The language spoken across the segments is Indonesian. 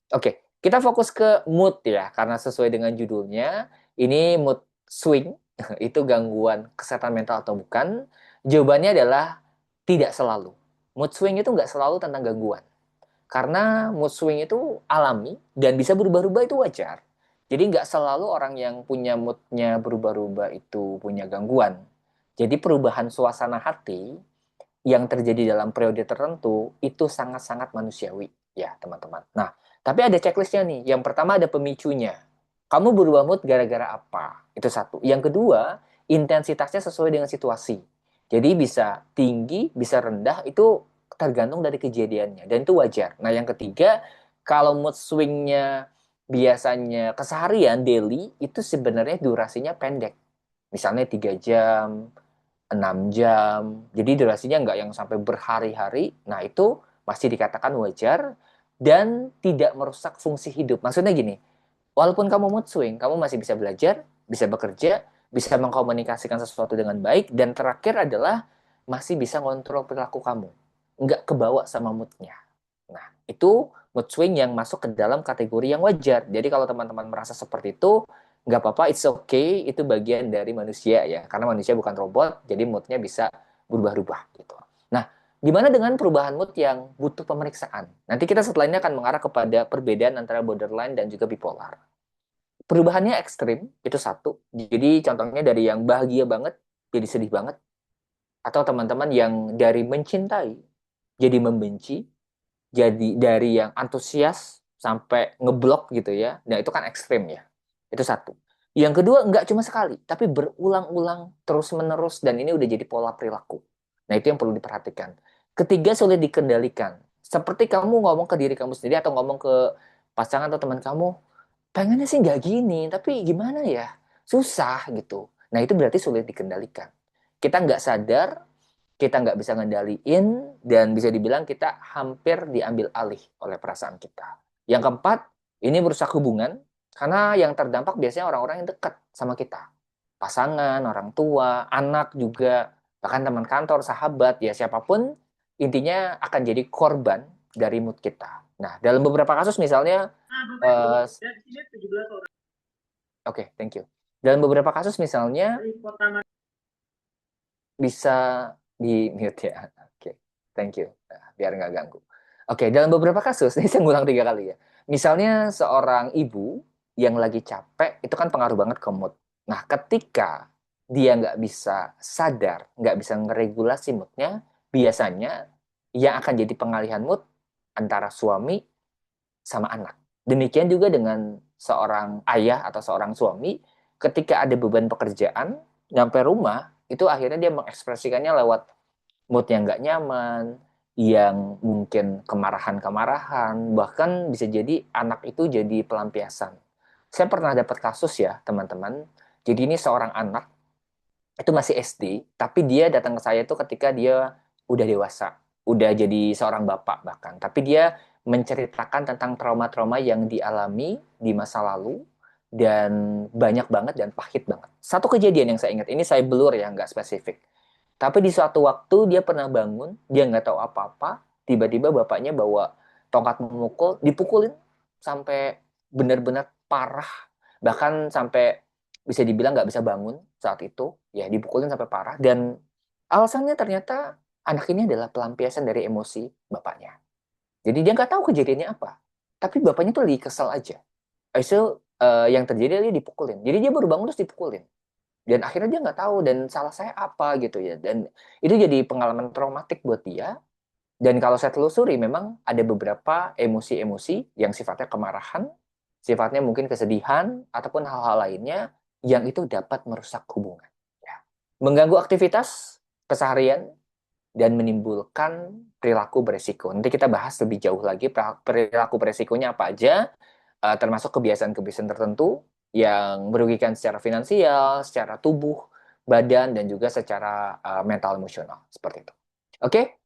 Oke, kita fokus ke mood ya, karena sesuai dengan judulnya, ini mood swing, itu gangguan kesehatan mental atau bukan? Jawabannya adalah tidak selalu. Mood swing itu nggak selalu tentang gangguan. Karena mood swing itu alami dan bisa berubah-ubah itu wajar. Jadi nggak selalu orang yang punya moodnya berubah-ubah itu punya gangguan. Jadi perubahan suasana hati yang terjadi dalam periode tertentu itu sangat-sangat manusiawi ya teman-teman. Nah, tapi ada checklistnya nih. Yang pertama ada pemicunya. Kamu berubah mood gara-gara apa? Itu satu. Yang kedua, intensitasnya sesuai dengan situasi. Jadi bisa tinggi, bisa rendah, itu tergantung dari kejadiannya. Dan itu wajar. Nah, yang ketiga, kalau mood swingnya biasanya keseharian, daily, itu sebenarnya durasinya pendek. Misalnya 3 jam, 6 jam. Jadi durasinya nggak yang sampai berhari-hari. Nah, itu masih dikatakan wajar dan tidak merusak fungsi hidup. Maksudnya gini, walaupun kamu mood swing, kamu masih bisa belajar, bisa bekerja, bisa mengkomunikasikan sesuatu dengan baik, dan terakhir adalah masih bisa ngontrol perilaku kamu. Nggak kebawa sama moodnya. Nah, itu mood swing yang masuk ke dalam kategori yang wajar. Jadi kalau teman-teman merasa seperti itu, nggak apa-apa, it's okay, itu bagian dari manusia ya. Karena manusia bukan robot, jadi moodnya bisa berubah-ubah gitu. Nah, gimana dengan perubahan mood yang butuh pemeriksaan? Nanti kita setelah ini akan mengarah kepada perbedaan antara borderline dan juga bipolar. Perubahannya ekstrim, itu satu. Jadi contohnya dari yang bahagia banget, jadi sedih banget. Atau teman-teman yang dari mencintai, jadi membenci, jadi dari yang antusias sampai ngeblok gitu ya. Nah, itu kan ekstrim ya. Itu satu. Yang kedua, nggak cuma sekali, tapi berulang-ulang, terus-menerus, dan ini udah jadi pola perilaku. Nah, itu yang perlu diperhatikan. Ketiga, sulit dikendalikan. Seperti kamu ngomong ke diri kamu sendiri atau ngomong ke pasangan atau teman kamu, pengennya sih nggak gini, tapi gimana ya? Susah gitu. Nah, itu berarti sulit dikendalikan. Kita nggak sadar, kita nggak bisa ngendaliin, dan bisa dibilang kita hampir diambil alih oleh perasaan kita. Yang keempat, ini merusak hubungan, karena yang terdampak biasanya orang-orang yang dekat sama kita. Pasangan, orang tua, anak juga, bahkan teman kantor, sahabat, ya siapapun, intinya akan jadi korban dari mood kita. Nah, dalam beberapa kasus misalnya, uh, oke, thank you. Dalam beberapa kasus misalnya, bisa di mute ya. Oke, thank you. Nah, biar nggak ganggu. Oke, dalam beberapa kasus, ini saya ngulang 3 kali ya. Misalnya seorang ibu yang lagi capek, itu kan pengaruh banget ke mood. Nah, ketika dia nggak bisa sadar, nggak bisa ngeregulasi moodnya, biasanya yang akan jadi pengalihan mood antara suami sama anak. Demikian juga dengan seorang ayah atau seorang suami, ketika ada beban pekerjaan, nyampe rumah, itu akhirnya dia mengekspresikannya lewat mood yang nggak nyaman, yang mungkin kemarahan-kemarahan, bahkan bisa jadi anak itu jadi pelampiasan. Saya pernah dapat kasus ya, teman-teman. Jadi ini seorang anak, itu masih SD, tapi dia datang ke saya itu ketika dia udah dewasa, udah jadi seorang bapak bahkan. Tapi dia menceritakan tentang trauma-trauma yang dialami di masa lalu, dan banyak banget dan pahit banget. Satu kejadian yang saya ingat, ini saya blur ya, nggak spesifik. Tapi di suatu waktu dia pernah bangun, dia nggak tahu apa-apa, tiba-tiba bapaknya bawa tongkat memukul, dipukulin sampai benar-benar parah, bahkan sampai bisa dibilang nggak bisa bangun saat itu, ya dipukulin sampai parah, dan alasannya ternyata anak ini adalah pelampiasan dari emosi bapaknya. Jadi dia nggak tahu kejadiannya apa, tapi bapaknya tuh lagi kesel aja. Itu yang terjadi dia dipukulin. Jadi dia baru bangun terus dipukulin. Dan akhirnya dia nggak tahu dan salah saya apa gitu ya. Dan itu jadi pengalaman traumatik buat dia. Dan kalau saya telusuri memang ada beberapa emosi-emosi yang sifatnya kemarahan, sifatnya mungkin kesedihan, ataupun hal-hal lainnya yang itu dapat merusak hubungan. Ya. Mengganggu aktivitas keseharian dan menimbulkan perilaku beresiko. Nanti kita bahas lebih jauh lagi perilaku beresikonya apa aja, termasuk kebiasaan-kebiasaan tertentu yang merugikan secara finansial, secara tubuh, badan, dan juga secara mental emosional. Seperti itu. Oke,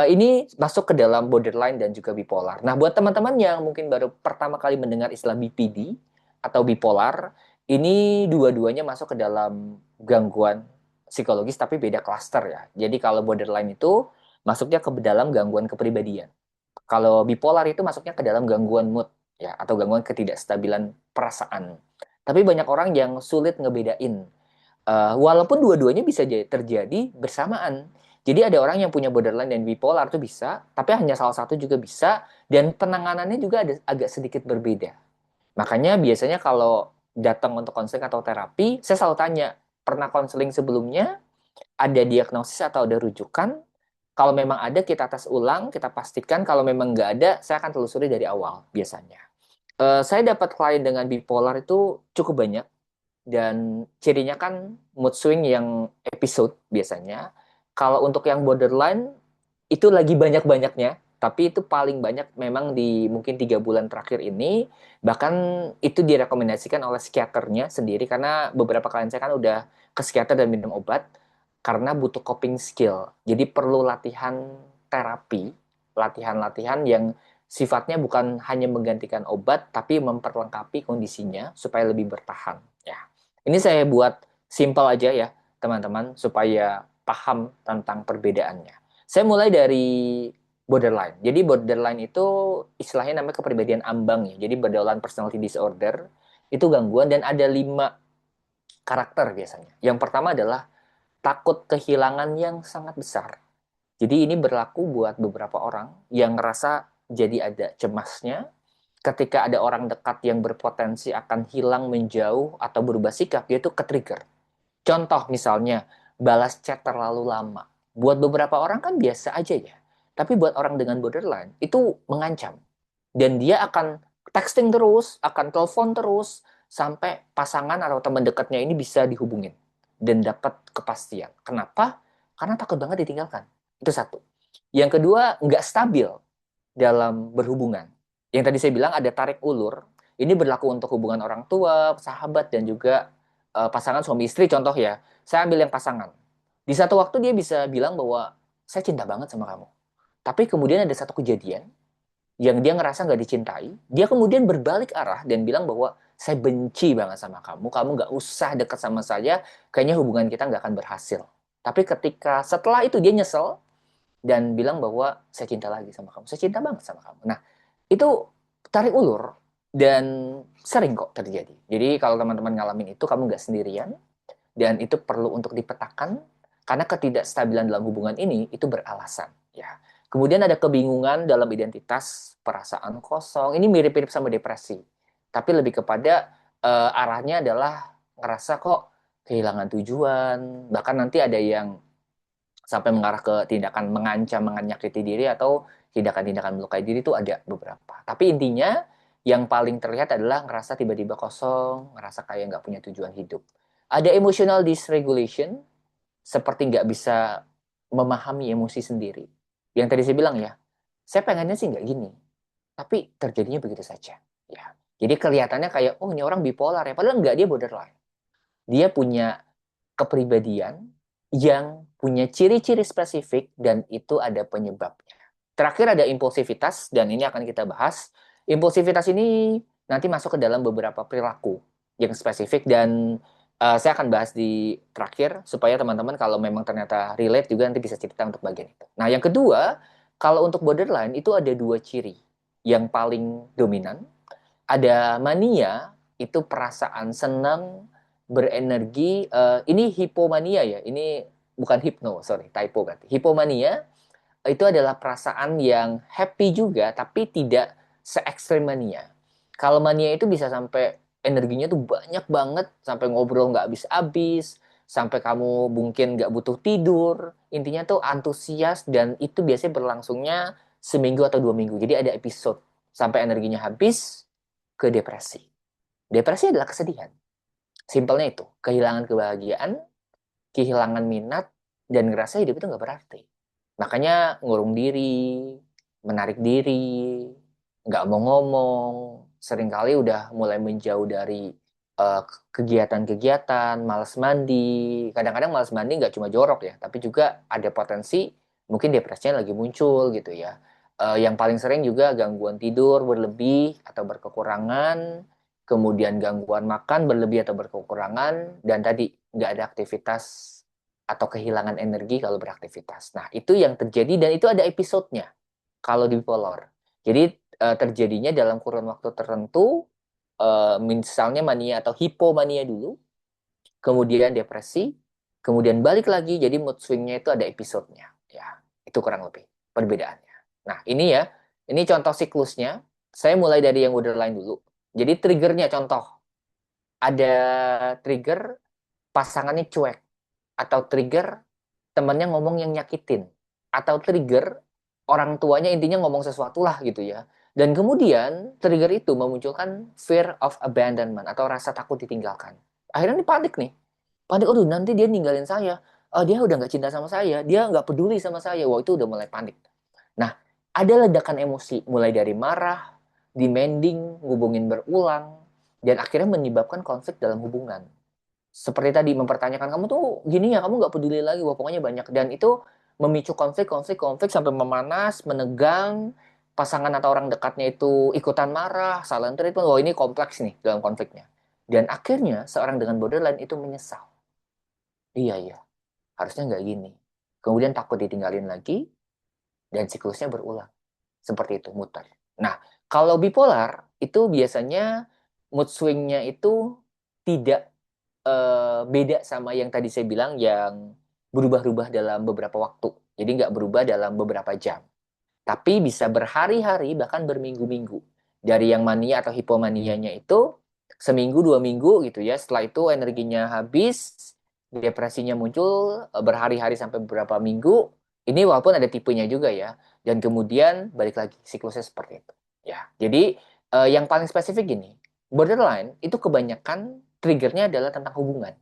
ini masuk ke dalam borderline dan juga bipolar. Nah, buat teman-teman yang mungkin baru pertama kali mendengar istilah BPD atau bipolar, ini dua-duanya masuk ke dalam gangguan psikologis tapi beda klaster ya. Jadi kalau borderline itu masuknya ke dalam gangguan kepribadian. Kalau bipolar itu masuknya ke dalam gangguan mood ya, atau gangguan ketidakstabilan perasaan. Tapi banyak orang yang sulit ngebedain. Walaupun dua-duanya bisa terjadi bersamaan. Jadi ada orang yang punya borderline dan bipolar tuh bisa, tapi hanya salah satu juga bisa, dan penanganannya juga ada agak sedikit berbeda. Makanya biasanya kalau datang untuk konseling atau terapi, saya selalu tanya, pernah konseling sebelumnya, ada diagnosis atau ada rujukan? Kalau memang ada, kita tes ulang, kita pastikan. Kalau memang nggak ada, saya akan telusuri dari awal biasanya. Saya dapat klien dengan bipolar itu cukup banyak, dan cirinya kan mood swing yang episode biasanya. Kalau untuk yang borderline, itu lagi banyak-banyaknya, tapi itu paling banyak memang di mungkin 3 bulan terakhir ini. Bahkan itu direkomendasikan oleh psikiaternya sendiri, karena beberapa klien saya kan udah ke psikiater dan minum obat karena butuh coping skill. Jadi perlu latihan terapi, latihan-latihan yang sifatnya bukan hanya menggantikan obat, tapi memperlengkapi kondisinya supaya lebih bertahan. Ya, ini saya buat simpel aja ya, teman-teman, supaya paham tentang perbedaannya. Saya mulai dari borderline. Jadi borderline itu istilahnya namanya kepribadian ambang ya. Jadi borderline personality disorder itu gangguan, dan ada 5 karakter biasanya. Yang pertama adalah takut kehilangan yang sangat besar. Jadi ini berlaku buat beberapa orang yang ngerasa jadi ada cemasnya ketika ada orang dekat yang berpotensi akan hilang, menjauh, atau berubah sikap, yaitu ke-trigger. Contoh misalnya, balas chat terlalu lama. Buat beberapa orang kan biasa aja ya. Tapi buat orang dengan borderline, itu mengancam. Dan dia akan texting terus, akan telepon terus, sampai pasangan atau teman dekatnya ini bisa dihubungin. Dan dapat kepastian. Kenapa? Karena takut banget ditinggalkan. Itu satu. Yang kedua, nggak stabil dalam berhubungan. Yang tadi saya bilang ada tarik ulur. Ini berlaku untuk hubungan orang tua, sahabat, dan juga pasangan suami istri. Contoh ya, saya ambil yang pasangan. Di satu waktu dia bisa bilang bahwa saya cinta banget sama kamu. Tapi kemudian ada satu kejadian yang dia ngerasa nggak dicintai. Dia kemudian berbalik arah dan bilang bahwa saya benci banget sama kamu. Kamu nggak usah dekat sama saya. Kayaknya hubungan kita nggak akan berhasil. Tapi ketika setelah itu dia nyesel dan bilang bahwa saya cinta lagi sama kamu. Saya cinta banget sama kamu. Nah, itu tarik ulur dan sering kok terjadi. Jadi kalau teman-teman ngalamin itu, kamu nggak sendirian, dan itu perlu untuk dipetakan, karena ketidakstabilan dalam hubungan ini itu beralasan. Ya. Kemudian ada kebingungan dalam identitas, perasaan kosong. Ini mirip-mirip sama depresi, tapi lebih kepada arahnya adalah ngerasa kok kehilangan tujuan. Bahkan nanti ada yang sampai mengarah ke tindakan mengancam, menyakiti diri, atau tindakan-tindakan melukai diri, itu ada beberapa. Tapi intinya yang paling terlihat adalah ngerasa tiba-tiba kosong, ngerasa kayak nggak punya tujuan hidup. Ada emotional dysregulation, seperti nggak bisa memahami emosi sendiri. Yang tadi saya bilang ya, saya pengennya sih nggak gini, tapi terjadinya begitu saja. Ya. Jadi kelihatannya kayak, oh ini orang bipolar ya, padahal nggak, dia borderline. Dia punya kepribadian yang punya ciri-ciri spesifik, dan itu ada penyebabnya. Terakhir ada impulsivitas, dan ini akan kita bahas. Impulsivitas ini nanti masuk ke dalam beberapa perilaku yang spesifik, dan saya akan bahas di terakhir supaya teman-teman kalau memang ternyata relate juga nanti bisa cerita untuk bagian itu. Nah, yang kedua, kalau untuk borderline itu ada 2 ciri yang paling dominan. Ada mania, itu perasaan senang, berenergi. Ini hipomania ya, ini bukan hipno, sorry, typo berarti. Hipomania itu adalah perasaan yang happy juga, tapi tidak se ekstrim mania. Kalau mania itu bisa sampai energinya tuh banyak banget, sampai ngobrol nggak habis-habis, sampai kamu mungkin nggak butuh tidur. Intinya tuh antusias, dan itu biasanya berlangsungnya seminggu atau 2 minggu. Jadi ada episode sampai energinya habis, ke depresi. Depresi adalah kesedihan. Simpelnya itu, kehilangan kebahagiaan, kehilangan minat, dan ngerasa hidup itu nggak berarti. Makanya ngurung diri, menarik diri, nggak mau ngomong, seringkali udah mulai menjauh dari kegiatan-kegiatan, malas mandi. Kadang-kadang malas mandi nggak cuma jorok ya, tapi juga ada potensi mungkin depresinya lagi muncul gitu ya. Yang paling sering juga gangguan tidur berlebih atau berkekurangan, kemudian gangguan makan berlebih atau berkekurangan, dan tadi nggak ada aktivitas atau kehilangan energi kalau beraktivitas. Nah, itu yang terjadi, dan itu ada episodenya kalau di bipolar. Jadi terjadinya dalam kurun waktu tertentu, misalnya mania atau hipomania dulu, kemudian depresi, kemudian balik lagi, jadi mood swingnya itu ada episodenya. Ya, itu kurang lebih perbedaannya. Nah, ini contoh siklusnya. Saya mulai dari yang borderline dulu. Jadi triggernya contoh, ada trigger pasangannya cuek, atau trigger temennya ngomong yang nyakitin, atau trigger orang tuanya intinya ngomong sesuatu lah gitu ya. Dan kemudian trigger itu memunculkan fear of abandonment atau rasa takut ditinggalkan. Akhirnya ini panik nih. Panik, aduh nanti dia ninggalin saya. Oh, dia udah nggak cinta sama saya, dia nggak peduli sama saya. Wah, itu udah mulai panik. Nah, ada ledakan emosi mulai dari marah, demanding, ngubungin berulang, dan akhirnya menyebabkan konflik dalam hubungan. Seperti tadi mempertanyakan, kamu tuh gini ya, kamu nggak peduli lagi, wah pokoknya banyak. Dan itu memicu konflik sampai memanas, menegang, pasangan atau orang dekatnya itu ikutan marah, saling treatment, wah ini kompleks nih dalam konfliknya. Dan akhirnya seorang dengan borderline itu menyesal. Iya, iya, harusnya nggak gini. Kemudian takut ditinggalin lagi, dan siklusnya berulang. Seperti itu, muter. Nah, kalau bipolar, itu biasanya mood swing-nya itu tidak beda sama yang tadi saya bilang yang berubah-ubah dalam beberapa waktu. Jadi nggak berubah dalam beberapa jam. Tapi bisa berhari-hari, bahkan berminggu-minggu. Dari yang mania atau hipomanianya itu, seminggu, 2 minggu gitu ya. Setelah itu energinya habis, depresinya muncul berhari-hari sampai beberapa minggu. Ini walaupun ada tipenya juga ya. Dan kemudian balik lagi, siklusnya seperti itu. Ya, jadi yang paling spesifik gini, borderline itu kebanyakan triggernya adalah tentang hubungan.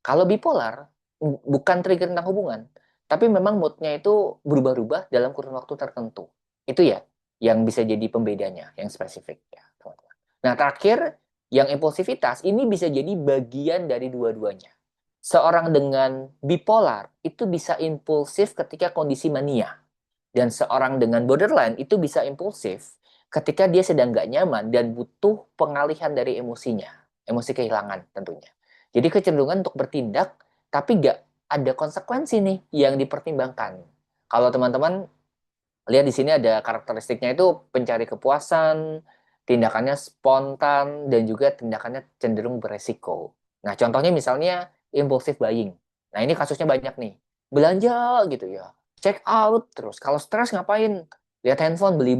Kalau bipolar, bukan trigger tentang hubungan, tapi memang moodnya itu berubah-ubah dalam kurun waktu tertentu. Itu ya, yang bisa jadi pembedanya, yang spesifik ya, teman-teman. Nah, terakhir, yang impulsivitas ini bisa jadi bagian dari dua-duanya. Seorang dengan bipolar itu bisa impulsif ketika kondisi mania. Dan seorang dengan borderline itu bisa impulsif ketika dia sedang nggak nyaman dan butuh pengalihan dari emosinya. Emosi kehilangan tentunya. Jadi kecenderungan untuk bertindak, tapi nggak ada konsekuensi nih yang dipertimbangkan. Kalau teman-teman lihat di sini ada karakteristiknya itu pencari kepuasan, tindakannya spontan, dan juga tindakannya cenderung beresiko. Nah, contohnya misalnya impulsive buying. Nah, ini kasusnya banyak nih. Belanja gitu ya. Check out terus. Kalau stres ngapain? Lihat handphone, beli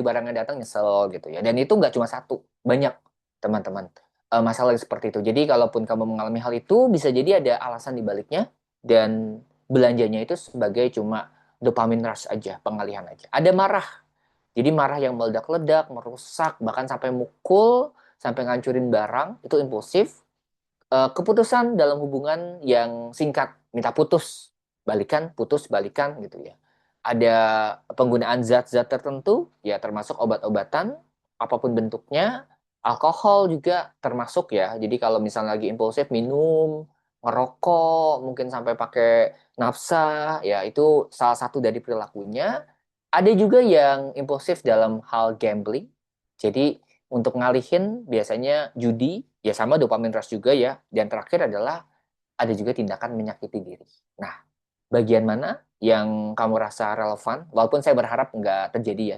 barangnya datang nyesel gitu ya. Dan itu nggak cuma satu, banyak teman-teman. Masalah yang seperti itu. Jadi kalaupun kamu mengalami hal itu, bisa jadi ada alasan di baliknya dan belanjanya itu sebagai cuma dopamine rush aja, pengalihan aja. Ada marah. Jadi marah yang meledak-ledak, merusak, bahkan sampai mukul, sampai ngancurin barang, itu impulsif. Keputusan dalam hubungan yang singkat, minta putus, balikan gitu ya. Ada penggunaan zat-zat tertentu, ya termasuk obat-obatan, apapun bentuknya, alkohol juga termasuk ya. Jadi kalau misalnya lagi impulsif, minum, ngerokok, mungkin sampai pakai nafsa, ya itu salah satu dari perilakunya. Ada juga yang impulsif dalam hal gambling. Jadi untuk ngalihin biasanya judi, ya sama dopamine rush juga ya. Dan terakhir adalah ada juga tindakan menyakiti diri. Nah, bagian mana yang kamu rasa relevan? Walaupun saya berharap nggak terjadi ya